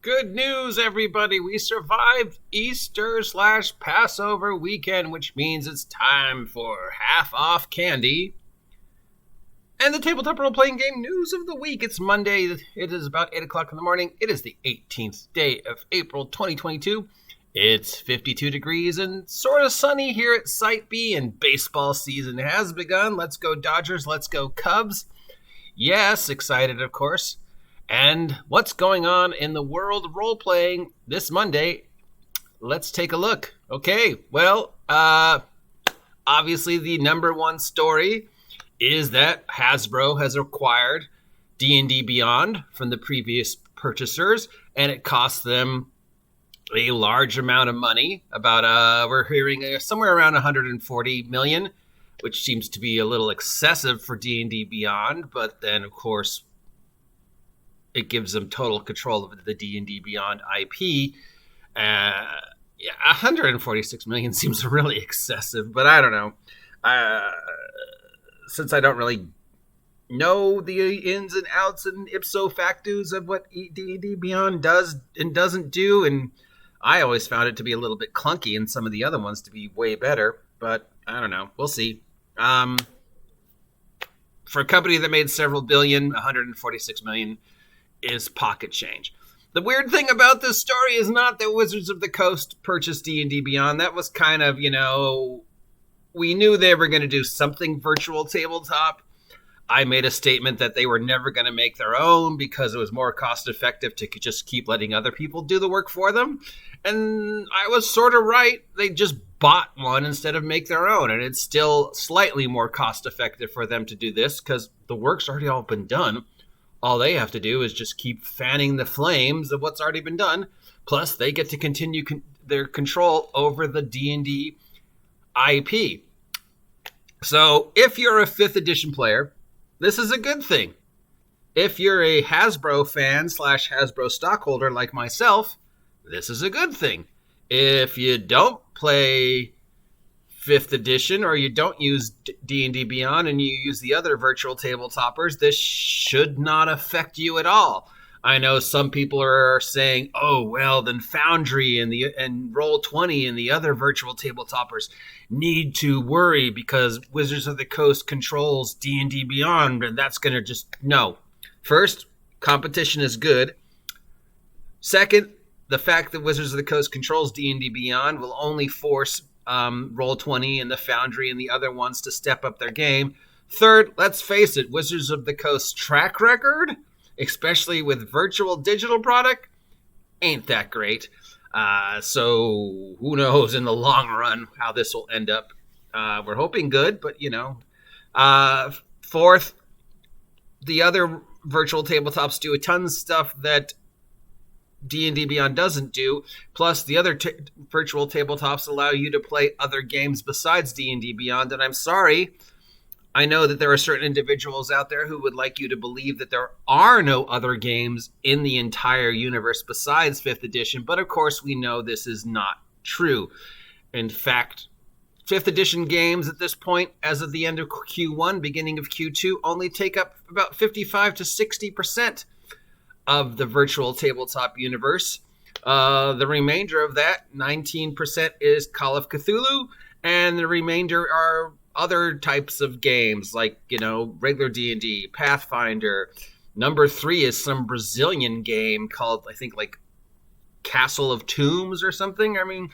Good news, everybody. We survived Easter/Passover weekend, which means it's time for half-off candy. And the tabletop role-playing game news of the week. It's Monday. It is about 8 o'clock in the morning. It is the 18th day of April 2022. It's 52 degrees and sort of sunny here at Site B, and baseball season has begun. Let's go Dodgers. Let's go Cubs. Yes, excited, of course. And what's going on in the world of role-playing this Monday? Let's take a look. Okay, well, obviously the number one story is that Hasbro has acquired D&D Beyond from the previous purchasers, and it cost them a large amount of money. We're hearing somewhere around 140 million, which seems to be a little excessive for D&D Beyond, but then, of course, it gives them total control of the D&D Beyond IP. 146 million seems really excessive, but I don't know. Since I don't really know the ins and outs and ipso factos of what D&D Beyond does and doesn't do, and I always found it to be a little bit clunky and some of the other ones to be way better, but I don't know. We'll see. For a company that made several billion, 146 million is pocket change. The weird thing about this story is not that Wizards of the Coast purchased D&D Beyond. That was kind of, we knew they were going to do something virtual tabletop. I made a statement that they were never going to make their own because it was more cost effective to just keep letting other people do the work for them. And I was sort of right. They just bought one instead of make their own. And it's still slightly more cost effective for them to do this because the work's already all been done. All they have to do is just keep fanning the flames of what's already been done. Plus, they get to continue their control over the D&D IP. So, if you're a 5th edition player, this is a good thing. If you're a Hasbro fan / Hasbro stockholder like myself, this is a good thing. If you don't play 5th edition or you don't use D&D Beyond and you use the other virtual tabletoppers, this should not affect you at all. I know some people are saying, oh, well, then Foundry and Roll20 and the other virtual tabletoppers need to worry because Wizards of the Coast controls D&D Beyond, and that's going to just... No. First, competition is good. Second, the fact that Wizards of the Coast controls D&D Beyond will only force Roll20 and the Foundry and the other ones to step up their game. Third, let's face it, Wizards of the Coast's track record, especially with virtual digital product, ain't that great. So who knows in the long run how this will end up. We're hoping good, but fourth, the other virtual tabletops do a ton of stuff that D&D Beyond doesn't do. Plus, the other virtual tabletops allow you to play other games besides D&D Beyond. And I'm sorry, I know that there are certain individuals out there who would like you to believe that there are no other games in the entire universe besides 5th edition. But of course, we know this is not true. In fact, 5th edition games at this point, as of the end of Q1, beginning of Q2, only take up about 55 to 60% of the virtual tabletop universe. The remainder of that, 19%, is Call of Cthulhu, and the remainder are other types of games like, regular D&D, Pathfinder. Number 3 is some Brazilian game called, I think, like Castle of Tombs or something. I mean,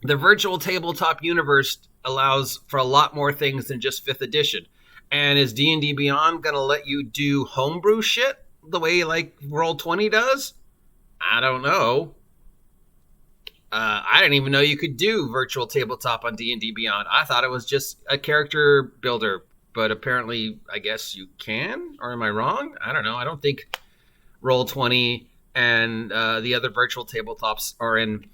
the virtual tabletop universe allows for a lot more things than just 5th edition. And is D&D Beyond going to let you do homebrew shit the way like Roll20 does? I don't know. I didn't even know you could do virtual tabletop on D&D Beyond. I thought it was just a character builder, but apparently I guess you can, or am I wrong? I don't know. I don't think Roll20 and the other virtual tabletops are in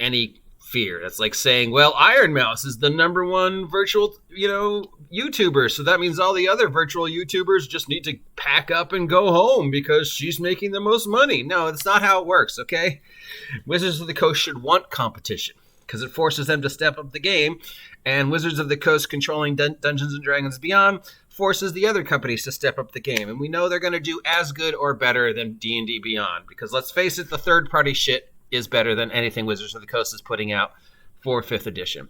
any fear. That's like saying, well, Iron Mouse is the number one virtual, YouTuber. So that means all the other virtual YouTubers just need to pack up and go home because she's making the most money. No, that's not how it works, okay? Wizards of the Coast should want competition because it forces them to step up the game. And Wizards of the Coast controlling Dungeons & Dragons Beyond forces the other companies to step up the game. And we know they're going to do as good or better than D&D Beyond. Because let's face it, the third-party shit is better than anything Wizards of the Coast is putting out for 5th edition.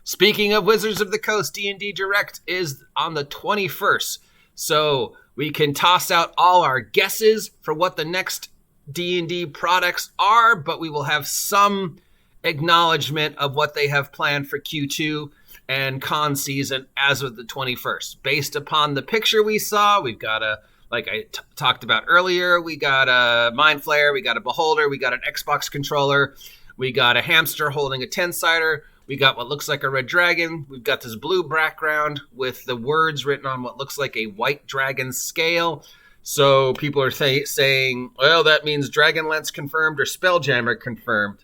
Speaking of Wizards of the Coast, D&D Direct is on the 21st. So we can toss out all our guesses for what the next D&D products are, but we will have some acknowledgement of what they have planned for Q2 and con season as of the 21st. Based upon the picture we saw, we've got like I talked about earlier, we got a Mind Flayer, we got a Beholder, we got an Xbox controller, we got a hamster holding a 10-sider, we got what looks like a red dragon, we've got this blue background with the words written on what looks like a white dragon scale. So people are saying, well, that means Dragonlance confirmed or Spelljammer confirmed.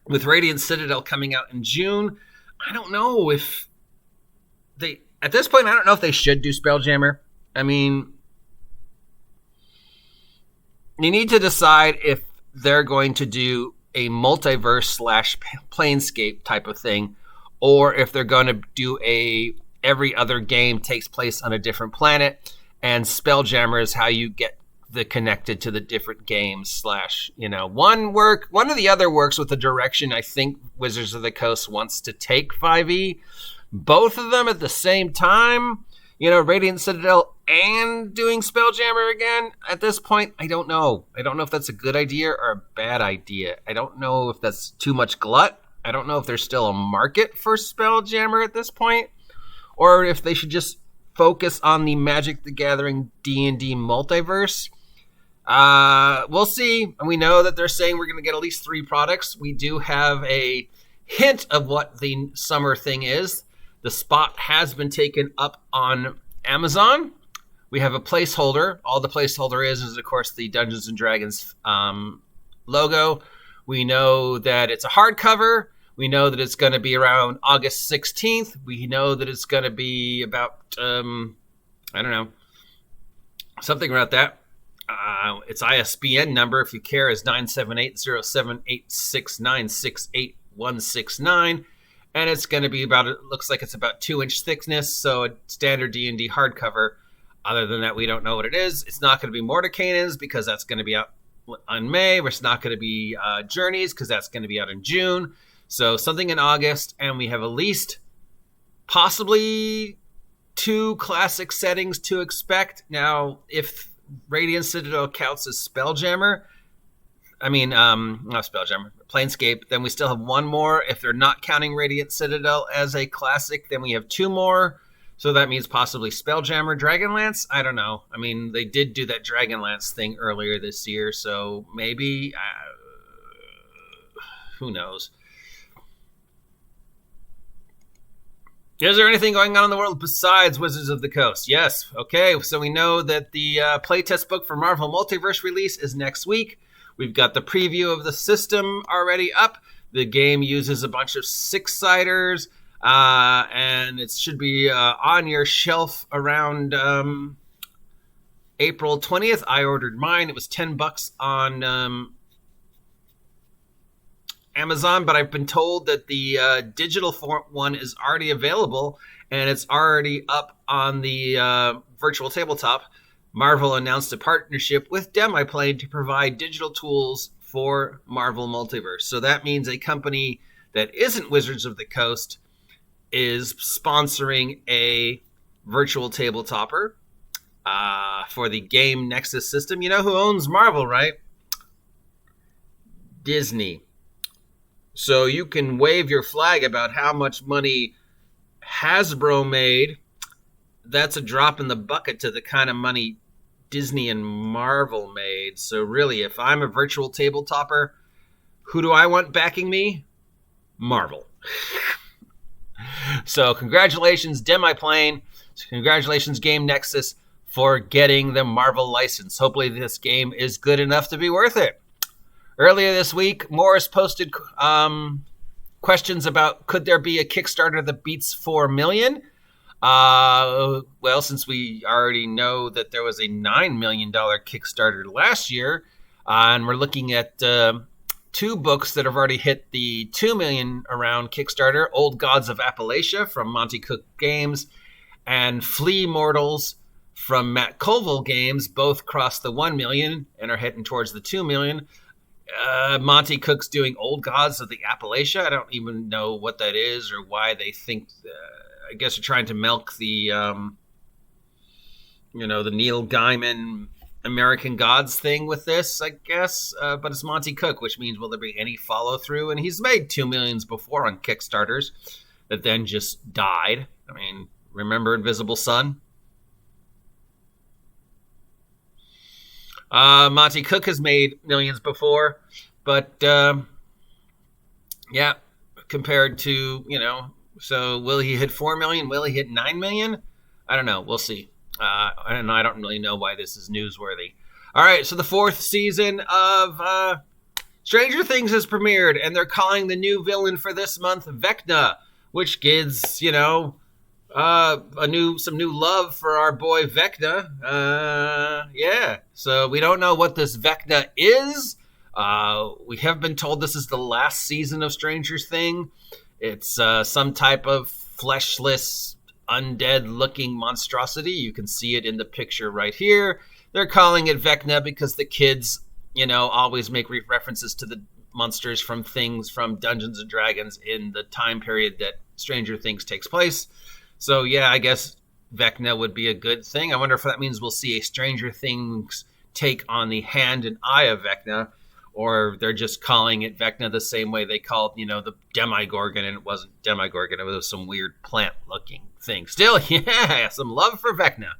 With Radiant Citadel coming out in June, I don't know if they... At this point, I don't know if they should do Spelljammer. I mean, you need to decide if they're going to do a multiverse / Planescape type of thing, or if they're going to do every other game takes place on a different planet, and Spelljammer is how you get the connected to the different games / one or the other works with the direction I think Wizards of the Coast wants to take 5e. Both of them at the same time, Radiant Citadel and doing Spelljammer again. At this point, I don't know. I don't know if that's a good idea or a bad idea. I don't know if that's too much glut. I don't know if there's still a market for Spelljammer at this point, or if they should just focus on the Magic the Gathering D&D multiverse. We'll see. We know that they're saying we're going to get at least 3 products. We do have a hint of what the summer thing is. The spot has been taken up on Amazon. We have a placeholder. All the placeholder is, of course, the Dungeons & Dragons logo. We know that it's a hardcover. We know that it's going to be around August 16th. We know that it's going to be about, something about that. Its ISBN number, if you care, is 978-0786968-169. And it's going to be looks like it's about 2-inch thickness, so a standard D&D hardcover. Other than that, we don't know what it is. It's not going to be Mordecai's because that's going to be out in May. It's not going to be Journeys because that's going to be out in June. So something in August, and we have at least possibly 2 classic settings to expect. Now, if Radiant Citadel counts as Spelljammer, not Spelljammer, Planescape, then we still have 1 more. If they're not counting Radiant Citadel as a classic, then we have 2 more. So that means possibly Spelljammer, Dragonlance. I don't know. I mean, they did do that Dragonlance thing earlier this year, so maybe, who knows? Is there anything going on in the world besides Wizards of the Coast? Yes. Okay, so we know that the playtest book for Marvel Multiverse release is next week. We've got the preview of the system already up. The game uses a bunch of 6-siders, and it should be on your shelf around April 20th. I ordered mine. It was $10 on Amazon, but I've been told that the digital one is already available, and it's already up on the virtual tabletop. Marvel announced a partnership with Demiplane to provide digital tools for Marvel Multiverse. So that means a company that isn't Wizards of the Coast is sponsoring a virtual tabletopper for the Game Nexus system. You know who owns Marvel, right? Disney. So you can wave your flag about how much money Hasbro made. That's a drop in the bucket to the kind of money Disney and Marvel made. So really, if I'm a virtual tabletopper, who do I want backing me? Marvel. So congratulations, Demiplane. Congratulations, Game Nexus, for getting the Marvel license. Hopefully this game is good enough to be worth it. Earlier this week, Morris posted questions about could there be a Kickstarter that beats 4 million? Well, since we already know that there was a $9 million Kickstarter last year, and we're looking at 2 books that have already hit the 2 million around Kickstarter, Old Gods of Appalachia from Monty Cook Games, and Flea Mortals from Matt Colville Games both crossed the 1 million and are heading towards the 2 million. Monty Cook's doing Old Gods of the Appalachia. I don't even know what that is or why they think. I guess they're trying to milk the, the Neil Gaiman American Gods thing with this, I guess. But it's Monty Cook, which means will there be any follow through? And he's made 2 millions before on Kickstarters that then just died. I mean, remember Invisible Sun? Monty Cook has made millions before, but compared to, so will he hit 4 million? Will he hit 9 million? I don't know. We'll see. And I don't really know why this is newsworthy. All right, so the 4th season of Stranger Things has premiered, and they're calling the new villain for this month Vecna, which gives, some new love for our boy Vecna. So we don't know what this Vecna is. We have been told this is the last season of Stranger Things. It's some type of fleshless, undead-looking monstrosity. You can see it in the picture right here. They're calling it Vecna because the kids, always make references to the monsters from things from Dungeons and Dragons in the time period that Stranger Things takes place. So, yeah, I guess Vecna would be a good thing. I wonder if that means we'll see a Stranger Things take on the hand and eye of Vecna, or they're just calling it Vecna the same way they called, the Demigorgon, and it wasn't Demigorgon. It was some weird plant-looking thing. Still, yeah, some love for Vecna.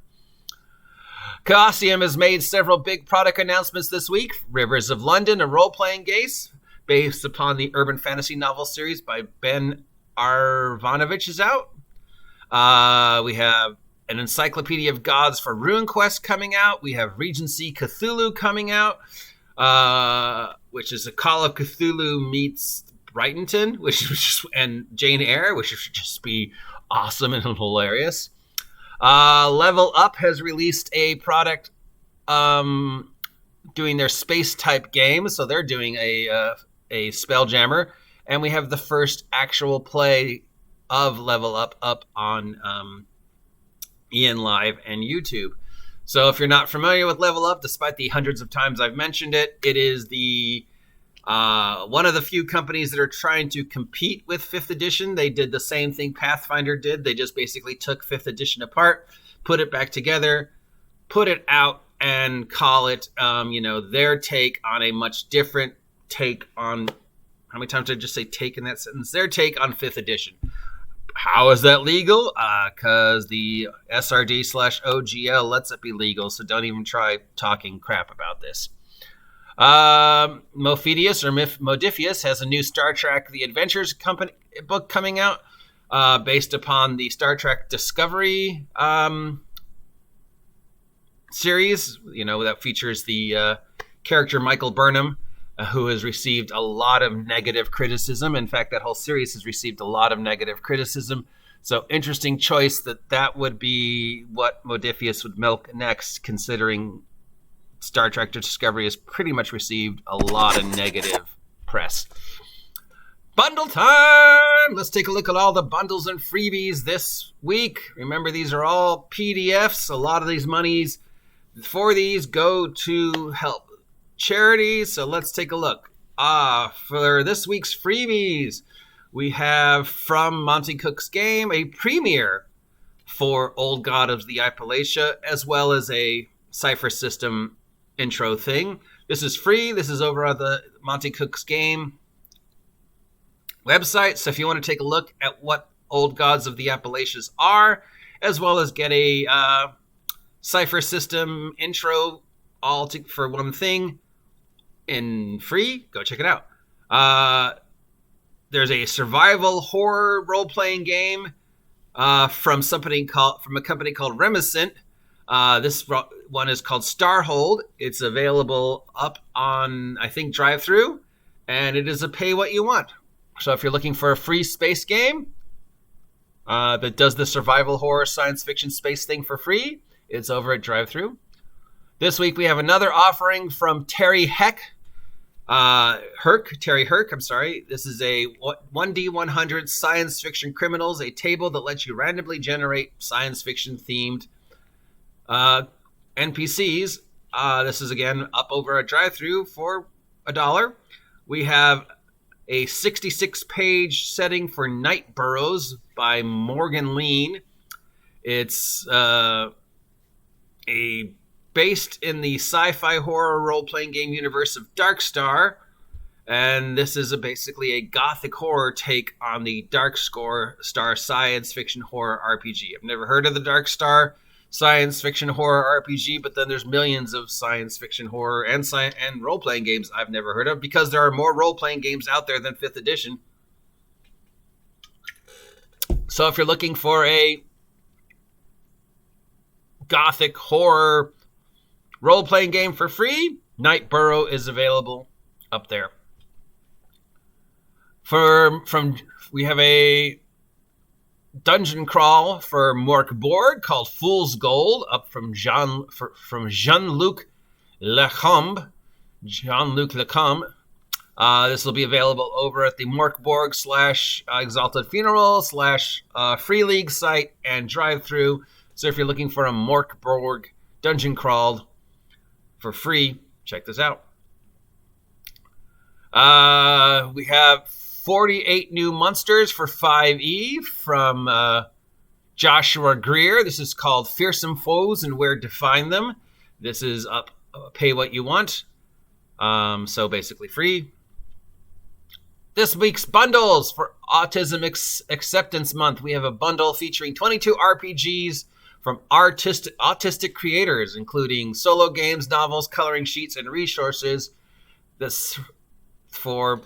Chaosium has made several big product announcements this week. Rivers of London, a role-playing game based upon the urban fantasy novel series by Ben Arvanovich is out. We have an Encyclopedia of Gods for RuneQuest coming out. We have Regency Cthulhu coming out, which is a Call of Cthulhu meets Brighton, and Jane Eyre, which should just be awesome and hilarious. Level Up has released a product doing their space type game, so they're doing a Spelljammer, and we have the first actual play of Level Up on Ian Live and YouTube. So if you're not familiar with Level Up, despite the hundreds of times I've mentioned it, it is the one of the few companies that are trying to compete with 5th edition. They did the same thing Pathfinder did. They just basically took 5th edition apart, put it back together, put it out, and call it, their take on a much different take on, how many times did I just say take in that sentence? Their take on 5th edition. How is that legal? Because the SRD/OGL lets it be legal, so don't even try talking crap about this. Modifius has a new Star Trek The Adventures book coming out based upon the Star Trek Discovery series, that features the character Michael Burnham, who has received a lot of negative criticism. In fact, that whole series has received a lot of negative criticism. So interesting choice that would be what Modifius would milk next, considering Star Trek Discovery has pretty much received a lot of negative press. Bundle time! Let's take a look at all the bundles and freebies this week. Remember, these are all PDFs. A lot of these monies for these go to help charities. So let's take a look. For this week's freebies, we have from Monty Cook's game a premiere for Old God of the Appalachia, as well as a cipher system intro thing. This is free. This is over on the Monty Cook's game website. So if you want to take a look at what Old Gods of the Appalachians are, as well as get a cipher system intro all for one thing in free, go check it out. There's a survival horror role-playing game from a company called Remicent. This one is called Starhold. It's available up on, I think, Drive-Thru, and it is a pay what you want. So if you're looking for a free space game that does the survival horror science fiction space thing for free, it's over at Drive-Thru. This week we have another offering from Terry Heck. Terry Herc, I'm sorry. This is a 1D100 science fiction criminals, a table that lets you randomly generate science fiction themed NPCs. This is again up over a drive-thru for $1. We have a 66-page setting for Night Burrows by Morgan Lean. It's based in the sci-fi horror role-playing game universe of Darkstar, and this is basically a gothic horror take on the Darkstar science fiction horror RPG. I've never heard of the Darkstar science fiction horror RPG, but then there's millions of science fiction horror and role-playing games I've never heard of, because there are more role-playing games out there than 5th edition. So if you're looking for a gothic horror role-playing game for free, Night Burrow is available up there. We have a dungeon crawl for Mork Borg called Fool's Gold, up from Jean-Luc Lacombe. This will be available over at the Mork Borg / Exalted Funeral / Free League site and drive-thru. So if you're looking for a Mork Borg dungeon crawl for free, check this out. We have 48 new monsters for 5e from Joshua Greer. This is called Fearsome Foes and Where to Find Them. This is up, pay what you want. So basically free. This week's bundles for Autism Acceptance Month. We have a bundle featuring 22 RPGs from autistic creators, including solo games, novels, coloring sheets, and resources. This for,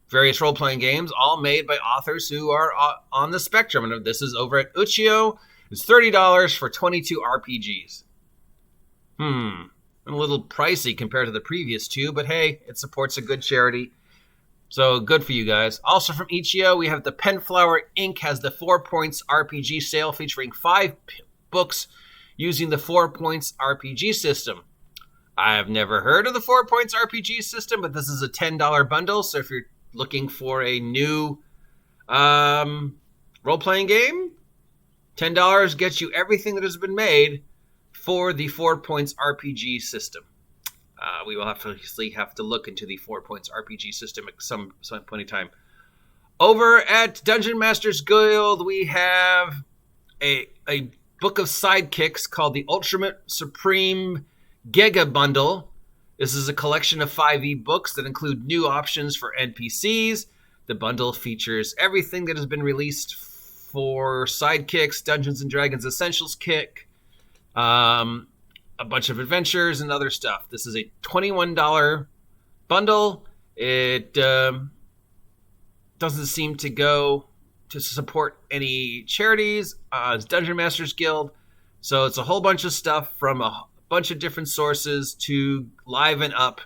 various role-playing games, all made by authors who are on the spectrum. And this is over at Uchiyo. It's $30 for 22 RPGs. A little pricey compared to the previous two, but hey, it supports a good charity. So good for you guys. Also from Ichio, we have the Penflower Inc. has the 4 Points RPG sale featuring 5 books using the 4 Points RPG system. I have never heard of the 4 Points RPG system, but this is a $10 bundle. So if you're looking for a new role-playing game, $10 gets you everything that has been made for the 4 Points RPG system. We will obviously have to look into the 4 Points RPG system at some point in time. Over at Dungeon Masters Guild, we have a book of sidekicks called the Ultimate Supreme Giga Bundle. This is a collection of 5e books that include new options for NPCs. The bundle features everything that has been released for sidekicks, Dungeons & Dragons Essentials Kick, a bunch of adventures and other stuff. This is a $21 bundle. It doesn't seem to go to support any charities. It's Dungeon Masters Guild. So it's a whole bunch of stuff from a bunch of different sources to liven up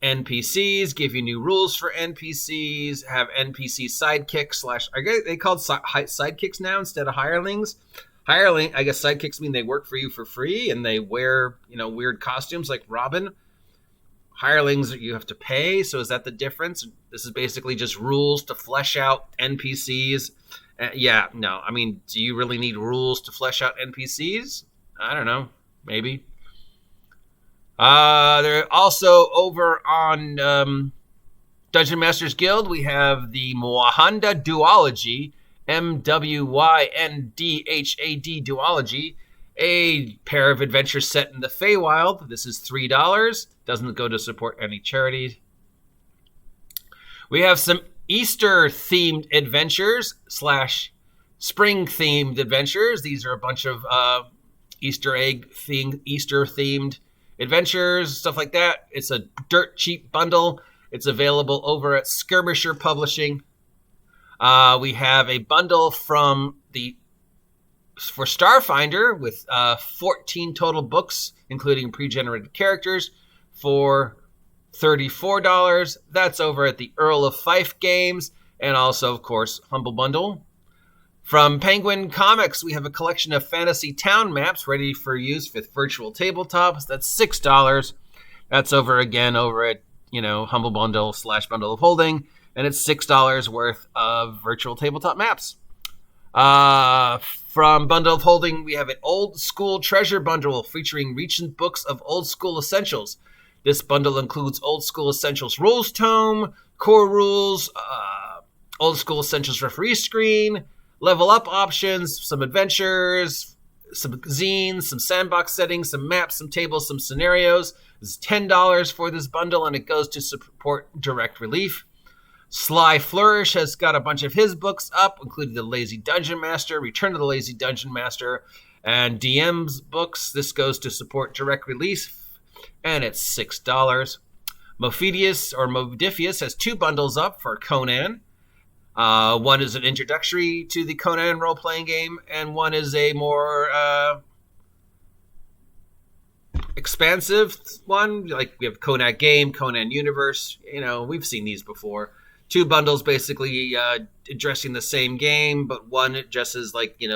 NPCs, give you new rules for NPCs, have NPC sidekicks / are they called sidekicks now instead of hirelings? I guess sidekicks mean they work for you for free and they wear, weird costumes like Robin. Hirelings you have to pay. So is that the difference? This is basically just rules to flesh out NPCs. Do you really need rules to flesh out NPCs? I don't know. Maybe. They're also over on Dungeon Masters Guild. We have the Mwahanda Duology. MWYNDHAD Duology, a pair of adventures set in the Feywild. This is $3. Doesn't go to support any charity. We have some Easter-themed adventures / spring-themed adventures. These are a bunch of Easter-themed adventures, stuff like that. It's a dirt cheap bundle. It's available over at Skirmisher Publishing. We have a bundle for Starfinder with 14 total books, including pre-generated characters, for $34. That's over at the Earl of Fife Games, and also, of course, Humble Bundle. From Penguin Comics, we have a collection of fantasy town maps ready for use with virtual tabletops. That's $6. That's over at, Humble Bundle / Bundle of Holding, and it's $6 worth of virtual tabletop maps. From Bundle of Holding, we have an Old School Treasure Bundle featuring recent books of Old School Essentials. This bundle includes Old School Essentials Rules Tome, Core Rules, Old School Essentials Referee Screen, Level Up options, some adventures, some zines, some sandbox settings, some maps, some tables, some scenarios. It's $10 for this bundle, and it goes to support Direct Relief. Sly Flourish has got a bunch of his books up, including The Lazy Dungeon Master, Return of the Lazy Dungeon Master, and DM's books. This goes to support Direct Relief, and it's $6. Modifius has 2 bundles up for Conan. One is an introductory to the Conan role-playing game, and one is a more expansive one. Like, we have Conan Game, Conan Universe. We've seen these before. 2 bundles basically addressing the same game, but one addresses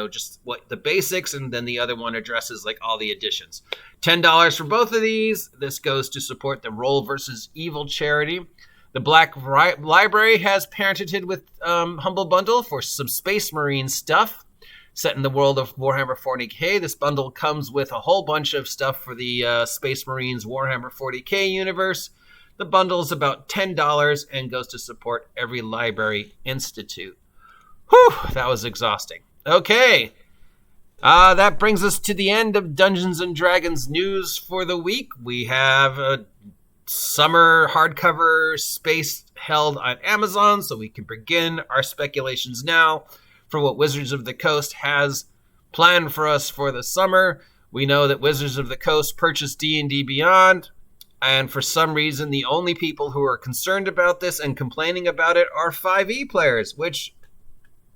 just what the basics, and then the other one addresses all the additions. $10 for both of these. This goes to support the Roll vs. Evil charity. The Black Library has parented with Humble Bundle for some Space Marine stuff set in the world of Warhammer 40k. This bundle comes with a whole bunch of stuff for the Space Marines Warhammer 40k universe. The bundle is about $10 and goes to support Every Library Institute. Whew, that was exhausting. Okay, that brings us to the end of Dungeons & Dragons news for the week. We have a summer hardcover space held on Amazon, so we can begin our speculations now for what Wizards of the Coast has planned for us for the summer. We know that Wizards of the Coast purchased D&D Beyond, and for some reason, the only people who are concerned about this and complaining about it are 5e players, which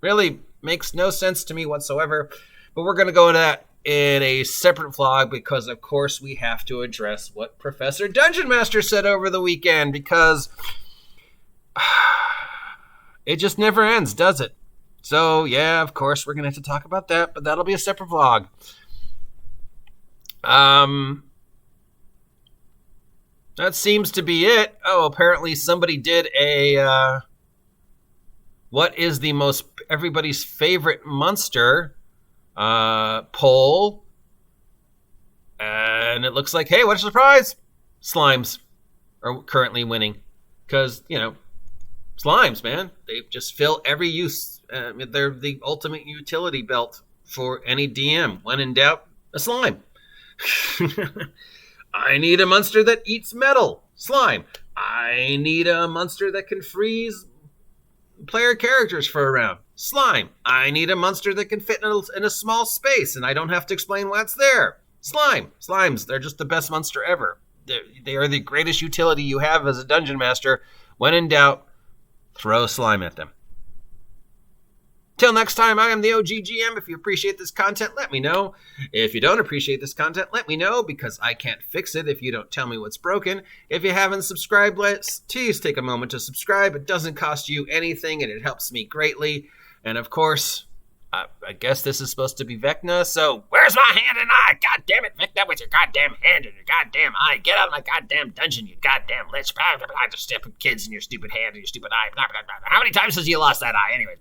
really makes no sense to me whatsoever. But we're going to go into that in a separate vlog because, of course, we have to address what Professor Dungeon Master said over the weekend, because it just never ends, does it? So, yeah, of course, we're going to have to talk about that, but that'll be a separate vlog. That seems to be it. Oh, apparently somebody did a what is the most everybody's favorite monster poll, and it looks like, hey, what a surprise! Slimes are currently winning because slimes, man, they just fill every use. They're the ultimate utility belt for any DM. When in doubt, a slime. I need a monster that eats metal. Slime. I need a monster that can freeze player characters for a round. Slime. I need a monster that can fit in a small space and I don't have to explain why it's there. Slime. Slimes, they're just the best monster ever. They are the greatest utility you have as a dungeon master. When in doubt, throw slime at them. Till next time, I am the OGGM. If you appreciate this content, let me know. If you don't appreciate this content, let me know, because I can't fix it if you don't tell me what's broken. If you haven't subscribed, please take a moment to subscribe. It doesn't cost you anything, and it helps me greatly. And of course, I guess this is supposed to be Vecna, so where's my hand and eye? God damn it, Vecna, with your goddamn hand and your goddamn eye. Get out of my goddamn dungeon, you goddamn lich. Just step kids in your stupid hand and your stupid eye. How many times has you lost that eye? Anyways.